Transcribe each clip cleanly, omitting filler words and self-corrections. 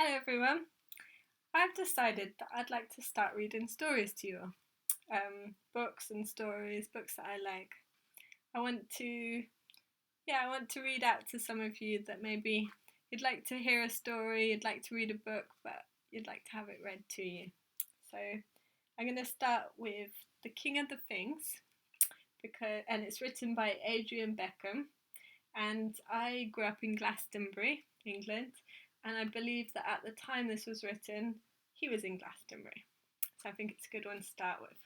Hello everyone. I've decided that I'd like to start reading stories to you. Books and stories, books that I like. I want to I want to read out to some of you that maybe you'd like to hear a story, you'd like to read a book, but you'd like to have it read to you. So I'm going to start with The King of the Things and it's written by Adrian Beckingham, and I grew up in Glastonbury, England, and I believe that at the time this was written, he was in Glastonbury. So I think it's a good one to start with.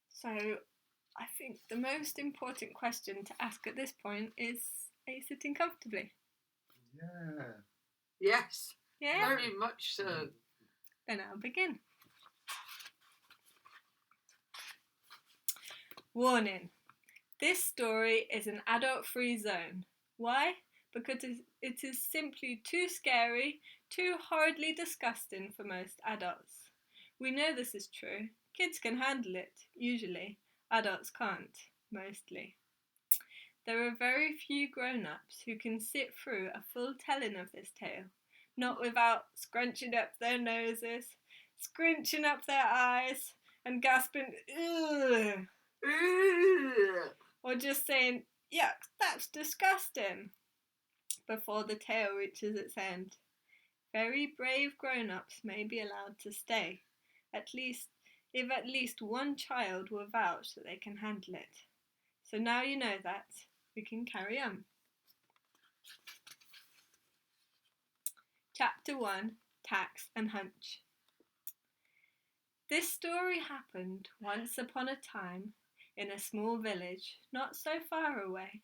So I think the most important question to ask at this point is, are you sitting comfortably? Yeah. Yes, Yeah? very much so. Then I'll begin. Warning. This story is an adult-free zone. Why? Because it is simply too scary, too horridly disgusting for most adults. We know this is true. Kids can handle it, usually. Adults can't, mostly. There are very few grown-ups who can sit through a full telling of this tale, not without scrunching up their noses, scrunching up their eyes, and gasping, ugh, or just saying, yuck, that's disgusting, before the tale reaches its end. Very brave grown-ups may be allowed to stay, if at least one child will vouch that they can handle it. So now you know that, we can carry on. Chapter 1, Tax and Hunch. This story happened once upon a time in a small village not so far away.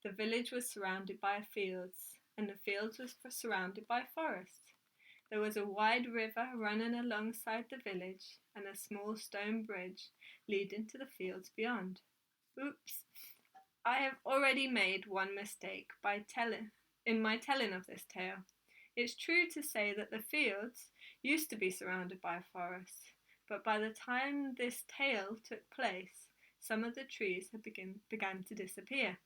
The village was surrounded by fields, and the fields were surrounded by forests. There was a wide river running alongside the village, and a small stone bridge leading to the fields beyond. Oops! I have already made one mistake in my telling of this tale. It's true to say that the fields used to be surrounded by a forest, but by the time this tale took place, some of the trees had begun to disappear.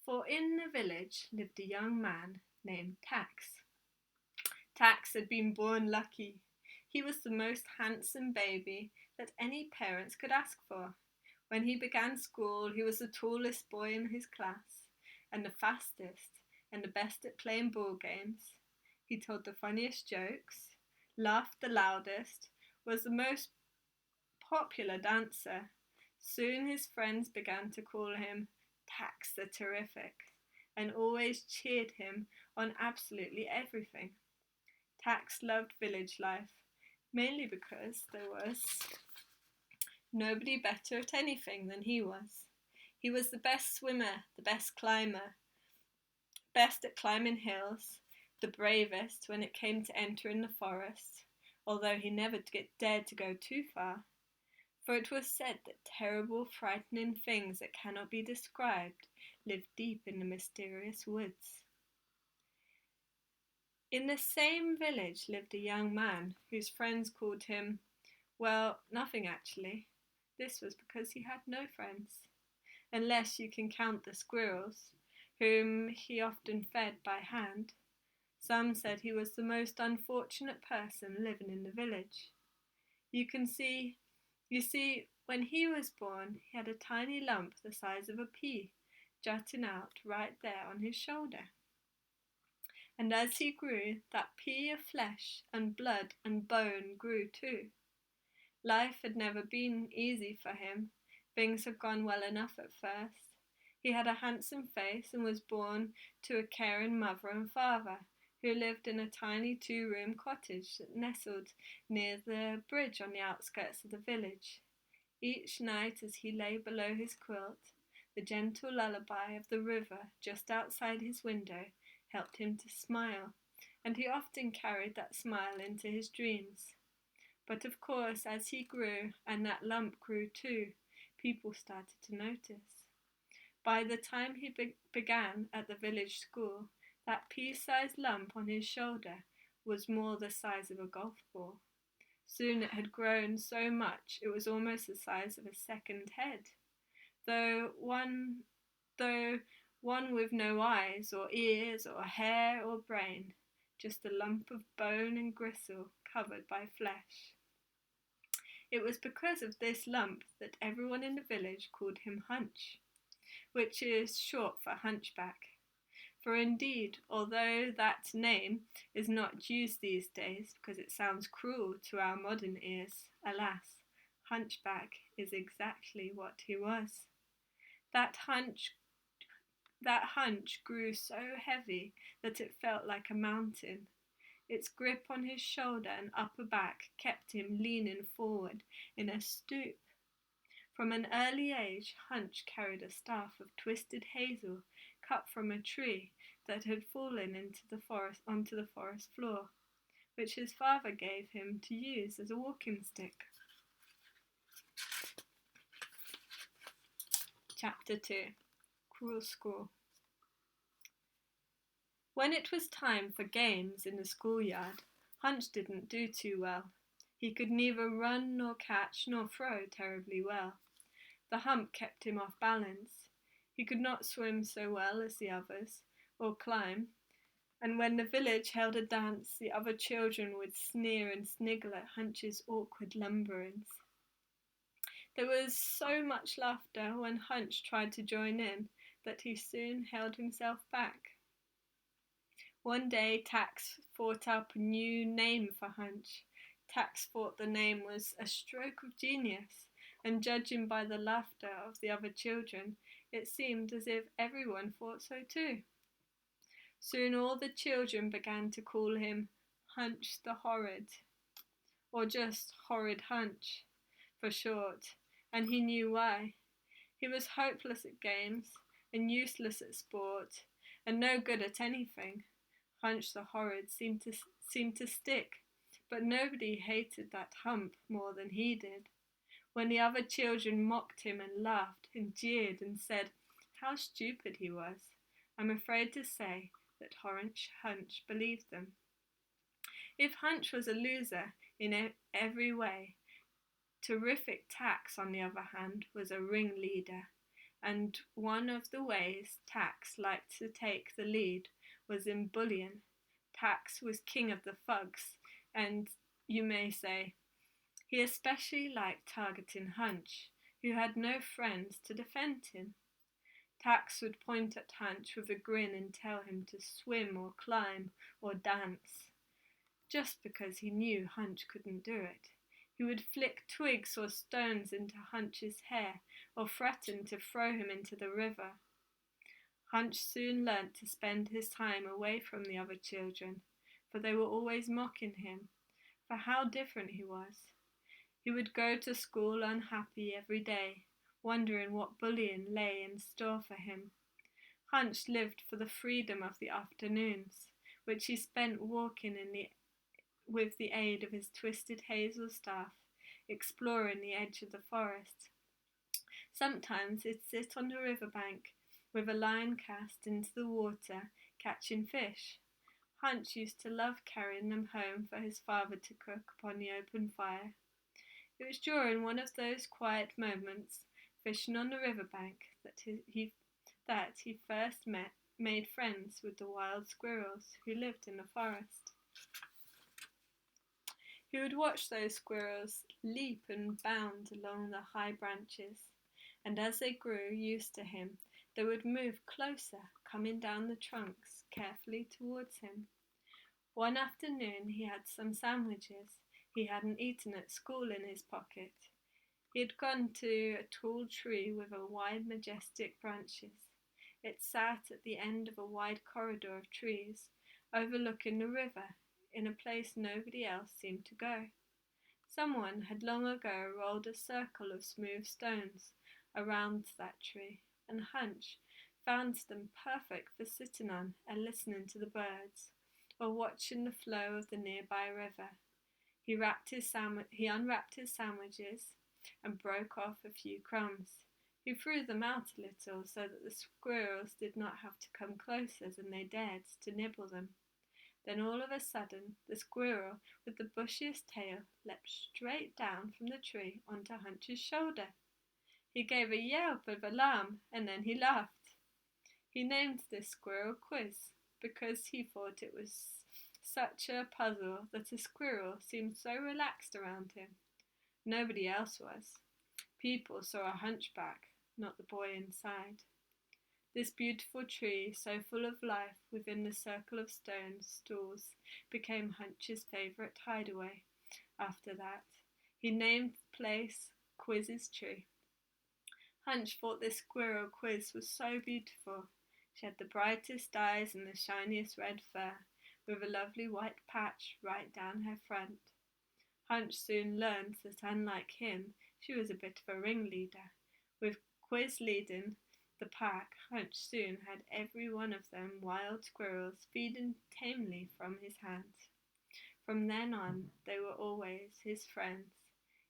For in the village lived a young man named Tax. Tax had been born lucky. He was the most handsome baby that any parents could ask for. When he began school, he was the tallest boy in his class, and the fastest, and the best at playing ball games. He told the funniest jokes, laughed the loudest, was the most popular dancer. Soon his friends began to call him Tax the Terrific, and always cheered him on absolutely everything. Tax loved village life, mainly because there was nobody better at anything than he was. He was the best swimmer, the best climber, best at climbing hills, the bravest when it came to entering the forest, although he never dared to go too far. For it was said that terrible, frightening things that cannot be described live deep in the mysterious woods. In the same village lived a young man whose friends called him, well, nothing actually. This was because he had no friends, unless you can count the squirrels, whom he often fed by hand. Some said he was the most unfortunate person living in the village. You see, when he was born, he had a tiny lump the size of a pea jutting out right there on his shoulder. And as he grew, that pea of flesh and blood and bone grew too. Life had never been easy for him. Things had gone well enough at first. He had a handsome face and was born to a caring mother and father, who lived in a tiny two-room cottage that nestled near the bridge on the outskirts of the village. Each night as he lay below his quilt, the gentle lullaby of the river just outside his window helped him to smile, and he often carried that smile into his dreams. But of course, as he grew, and that lump grew too, people started to notice. By the time he began at the village school, that pea-sized lump on his shoulder was more the size of a golf ball. Soon it had grown so much it was almost the size of a second head, though one with no eyes or ears or hair or brain. just a lump of bone and gristle covered by flesh. It was because of this lump that everyone in the village called him Hunch, which is short for hunchback. For indeed, although that name is not used these days because it sounds cruel to our modern ears, alas, hunchback is exactly what he was. That hunch grew so heavy that it felt like a mountain. Its grip on his shoulder and upper back kept him leaning forward in a stoop. From an early age, Hunch carried a staff of twisted hazel cut from a tree that had fallen onto the forest floor, which his father gave him to use as a walking stick. Chapter 2. Cruel School. When it was time for games in the schoolyard, Hunch didn't do too well. He could neither run nor catch nor throw terribly well. The hump kept him off balance. He could not swim so well as the others, or climb, and when the village held a dance, the other children would sneer and sniggle at Hunch's awkward lumberings. There was so much laughter when Hunch tried to join in that he soon held himself back. One day Tax thought up a new name for Hunch. Tax thought the name was a stroke of genius, and judging by the laughter of the other children, it seemed as if everyone thought so too. Soon all the children began to call him Hunch the Horrid, or just Horrid Hunch for short, and he knew why. He was hopeless at games, and useless at sport, and no good at anything. Hunch the Horrid seemed to stick, but nobody hated that hump more than he did. When the other children mocked him and laughed and jeered and said how stupid he was, I'm afraid to say that Hunch believed them. If Hunch was a loser in every way, Terrific Tax, on the other hand, was a ringleader, and one of the ways Tax liked to take the lead was in bullying. Tax was king of the thugs, and you may say, he especially liked targeting Hunch, who had no friends to defend him. Tax would point at Hunch with a grin and tell him to swim or climb or dance, just because he knew Hunch couldn't do it. He would flick twigs or stones into Hunch's hair or threaten to throw him into the river. Hunch soon learnt to spend his time away from the other children, for they were always mocking him for how different he was. He would go to school unhappy every day, wondering what bullying lay in store for him. Hunch lived for the freedom of the afternoons, which he spent walking with the aid of his twisted hazel staff, exploring the edge of the forest. Sometimes he'd sit on the river bank with a line cast into the water, catching fish. Hunch used to love carrying them home for his father to cook upon the open fire. It was during one of those quiet moments, fishing on the river bank, that he first made friends with the wild squirrels who lived in the forest. He would watch those squirrels leap and bound along the high branches, and as they grew used to him, they would move closer, coming down the trunks carefully towards him. One afternoon he had some sandwiches he hadn't eaten at school in his pocket. He had gone to a tall tree with wide, majestic branches. It sat at the end of a wide corridor of trees, overlooking the river, in a place nobody else seemed to go. Someone had long ago rolled a circle of smooth stones around that tree, and Hunch found them perfect for sitting on and listening to the birds, or watching the flow of the nearby river. He unwrapped his sandwiches and broke off a few crumbs. He threw them out a little so that the squirrels did not have to come closer than they dared to nibble them. Then all of a sudden, the squirrel with the bushiest tail leapt straight down from the tree onto Hunch's shoulder. He gave a yelp of alarm, and then he laughed. He named this squirrel Quiz, because he thought it was such a puzzle that a squirrel seemed so relaxed around him. Nobody else was. People saw a hunchback, not the boy inside. This beautiful tree, so full of life within the circle of stone stalls, became Hunch's favourite hideaway. After that, he named the place Quiz's Tree. Hunch thought this squirrel Quiz was so beautiful. She had the brightest eyes and the shiniest red fur, with a lovely white patch right down her front. Hunch soon learned that, unlike him, she was a bit of a ringleader. With Quiz leading the pack, Hunch soon had every one of them wild squirrels feeding tamely from his hands. From then on, they were always his friends.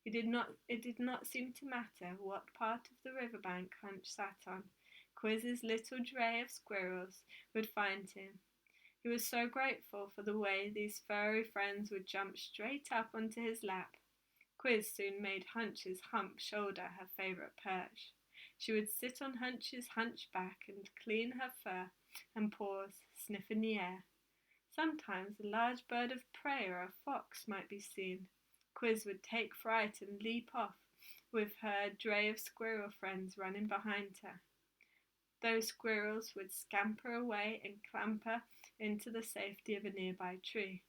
It did not seem to matter what part of the riverbank Hunch sat on. Quiz's little dray of squirrels would find him. He was so grateful for the way these furry friends would jump straight up onto his lap. Quiz soon made Hunch's hump shoulder her favourite perch. She would sit on Hunch's hunchback and clean her fur and paws, sniff in the air. Sometimes a large bird of prey or a fox might be seen. Quiz would take fright and leap off, with her dray of squirrel friends running behind her. Those squirrels would scamper away and clamber into the safety of a nearby tree.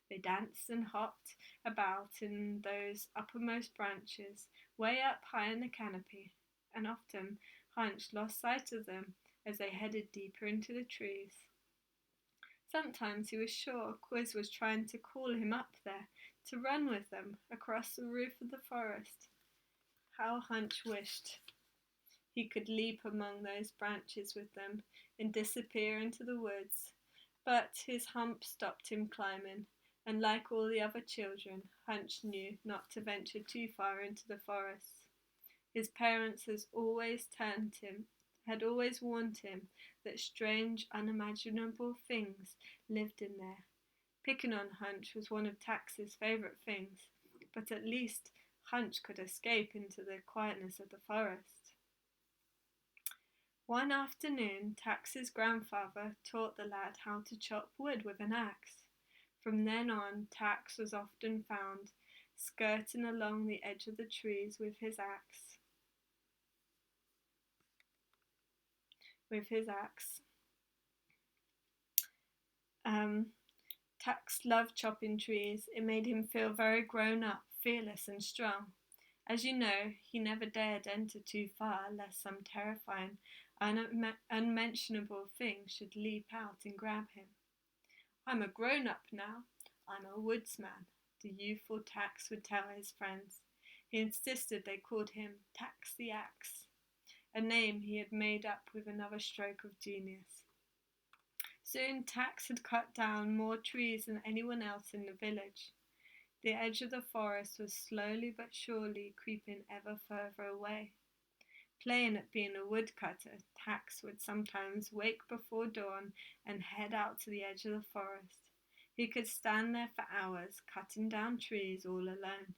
They danced and hopped about in those uppermost branches, way up high in the canopy, and often Hunch lost sight of them as they headed deeper into the trees. Sometimes he was sure Quiz was trying to call him up there to run with them across the roof of the forest. How Hunch wished he could leap among those branches with them and disappear into the woods, but his hump stopped him climbing, and like all the other children, Hunch knew not to venture too far into the forest. His parents had always warned him that strange, unimaginable things lived in there. Picking on Hunch was one of Tax's favourite things, but at least Hunch could escape into the quietness of the forest. One afternoon, Tax's grandfather taught the lad how to chop wood with an axe. From then on, Tax was often found skirting along the edge of the trees with his axe. Tax loved chopping trees. It made him feel very grown up, fearless and strong. As you know, he never dared enter too far, lest some terrifying, unmentionable thing should leap out and grab him. "I'm a grown-up now. I'm a woodsman," the youthful Tax would tell his friends. He insisted they called him Tax the Axe, a name he had made up with another stroke of genius. Soon Tax had cut down more trees than anyone else in the village. The edge of the forest was slowly but surely creeping ever further away. Playing at being a woodcutter, Tax would sometimes wake before dawn and head out to the edge of the forest. He could stand there for hours, cutting down trees all alone.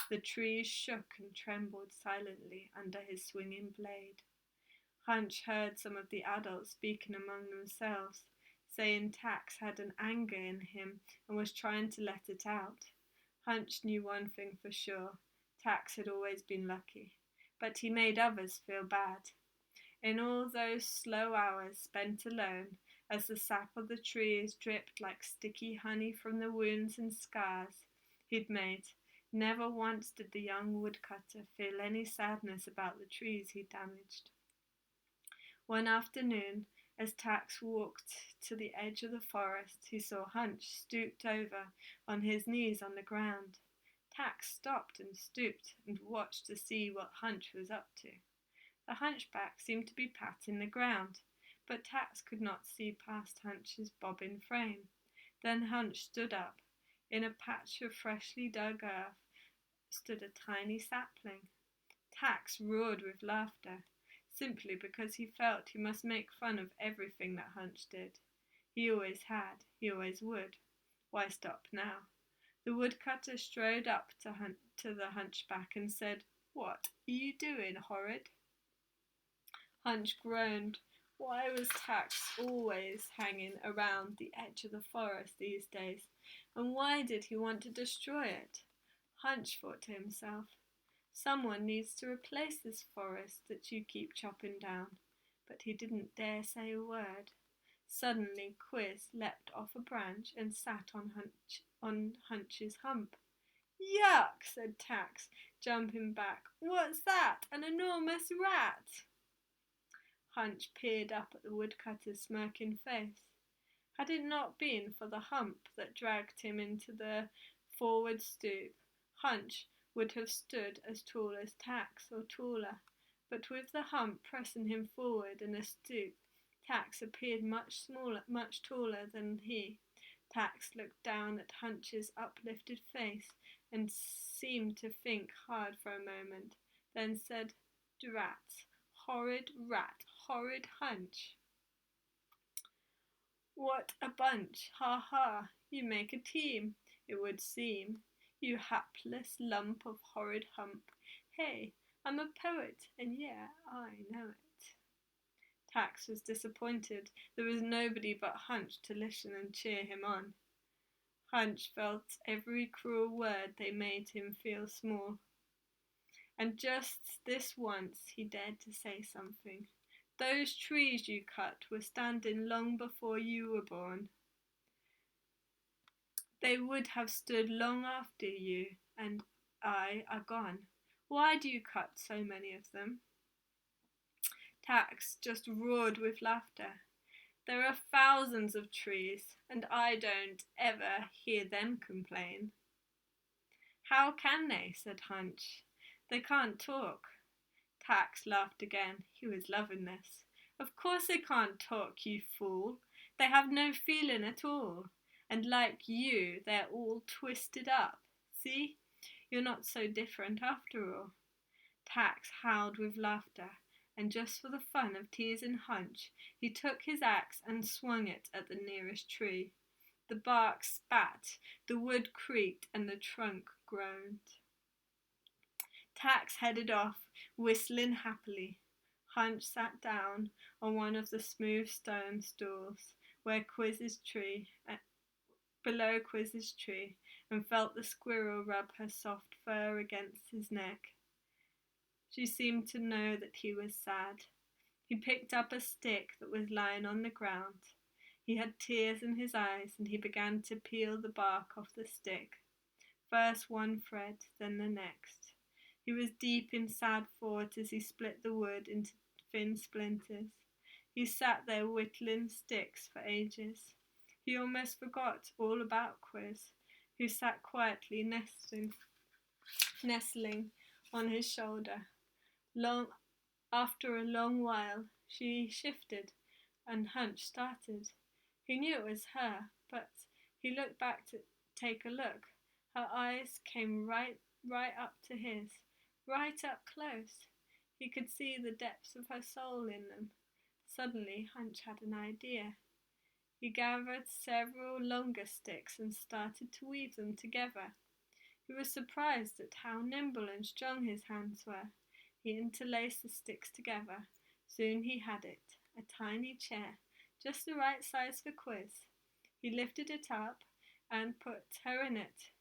The trees shook and trembled silently under his swinging blade. Hunch heard some of the adults speaking among themselves, saying Tax had an anger in him and was trying to let it out. Hunch knew one thing for sure: Tax had always been lucky, but he made others feel bad. In all those slow hours spent alone, as the sap of the trees dripped like sticky honey from the wounds and scars he'd made, never once did the young woodcutter feel any sadness about the trees he'd damaged. One afternoon, as Tax walked to the edge of the forest, he saw Hunch stooped over on his knees on the ground. Tax stopped and stooped and watched to see what Hunch was up to. The hunchback seemed to be patting the ground, but Tax could not see past Hunch's bobbing frame. Then Hunch stood up. In a patch of freshly dug earth stood a tiny sapling. Tax roared with laughter, simply because he felt he must make fun of everything that Hunch did. He always had, he always would. Why stop now? The woodcutter strode up to the hunchback and said, "What are you doing, horrid?" Hunch groaned. Why was Tax always hanging around the edge of the forest these days? And why did he want to destroy it? Hunch thought to himself. Someone needs to replace this forest that you keep chopping down. But he didn't dare say a word. Suddenly Quiz leapt off a branch and sat on Hunch's hump. Yuck, said Tax, jumping back. What's that? An enormous rat? Hunch peered up at the woodcutter's smirking face. Had it not been for the hump that dragged him into the forward stoop, Hunch would have stood as tall as Tax or taller, but with the hump pressing him forward in a stoop, Tax appeared much taller than he. Tax looked down at Hunch's uplifted face and seemed to think hard for a moment, then said, Drat, horrid rat, horrid Hunch. What a bunch, ha ha, you make a team, it would seem, you hapless lump of horrid hump. Hey, I'm a poet, and yeah, I know it. Tax was disappointed. There was nobody but Hunch to listen and cheer him on. Hunch felt every cruel word they made him feel small. And just this once he dared to say something. Those trees you cut were standing long before you were born. They would have stood long after you and I are gone. Why do you cut so many of them? Tax just roared with laughter. There are thousands of trees, and I don't ever hear them complain. How can they? Said Hunch. They can't talk. Tax laughed again. He was loving this. Of course they can't talk, you fool. They have no feeling at all. And like you, they're all twisted up. See? You're not so different after all. Tax howled with laughter, and just for the fun of teasing Hunch, he took his axe and swung it at the nearest tree. The bark spat, the wood creaked, and the trunk groaned. Tax headed off, whistling happily. Hunch sat down on one of the smooth stone stools below Quiz's tree, and felt the squirrel rub her soft fur against his neck. She seemed to know that he was sad. He picked up a stick that was lying on the ground. He had tears in his eyes, and he began to peel the bark off the stick. First one thread, then the next. He was deep in sad thought as he split the wood into thin splinters. He sat there whittling sticks for ages. He almost forgot all about Quiz, who sat quietly nestling on his shoulder. After a long while, she shifted, and Hunch started. He knew it was her, but he looked back to take a look. Her eyes came right up to his, right up close. He could see the depths of her soul in them. Suddenly, Hunch had an idea. He gathered several longer sticks and started to weave them together. He was surprised at how nimble and strong his hands were. He interlaced the sticks together. Soon he had it, a tiny chair, just the right size for Quiz. He lifted it up and put her in it.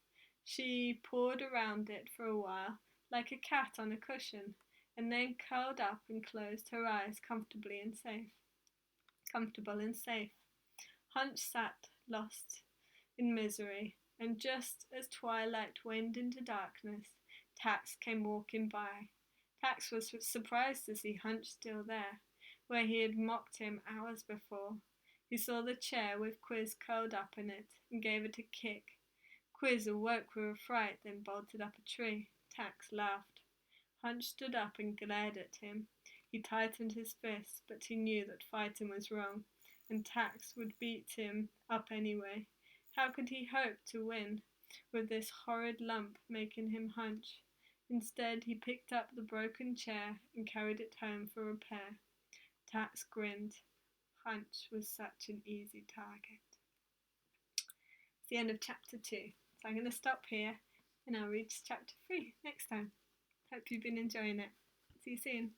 She pawed around it for a while, like a cat on a cushion, and then curled up and closed her eyes comfortable and safe. Hunch sat lost in misery, and just as twilight waned into darkness, Tax came walking by. Tax was surprised to see Hunch still there, where he had mocked him hours before. He saw the chair with Quiz curled up in it and gave it a kick. Quiz awoke with a fright, then bolted up a tree. Tax laughed. Hunch stood up and glared at him. He tightened his fists, but he knew that fighting was wrong, and Tax would beat him up anyway. How could he hope to win, with this horrid lump making him hunch? Instead, he picked up the broken chair and carried it home for repair. Tax grinned. Hunch was such an easy target. It's the end of chapter 2, so I'm going to stop here and I'll read chapter 3 next time. Hope you've been enjoying it. See you soon.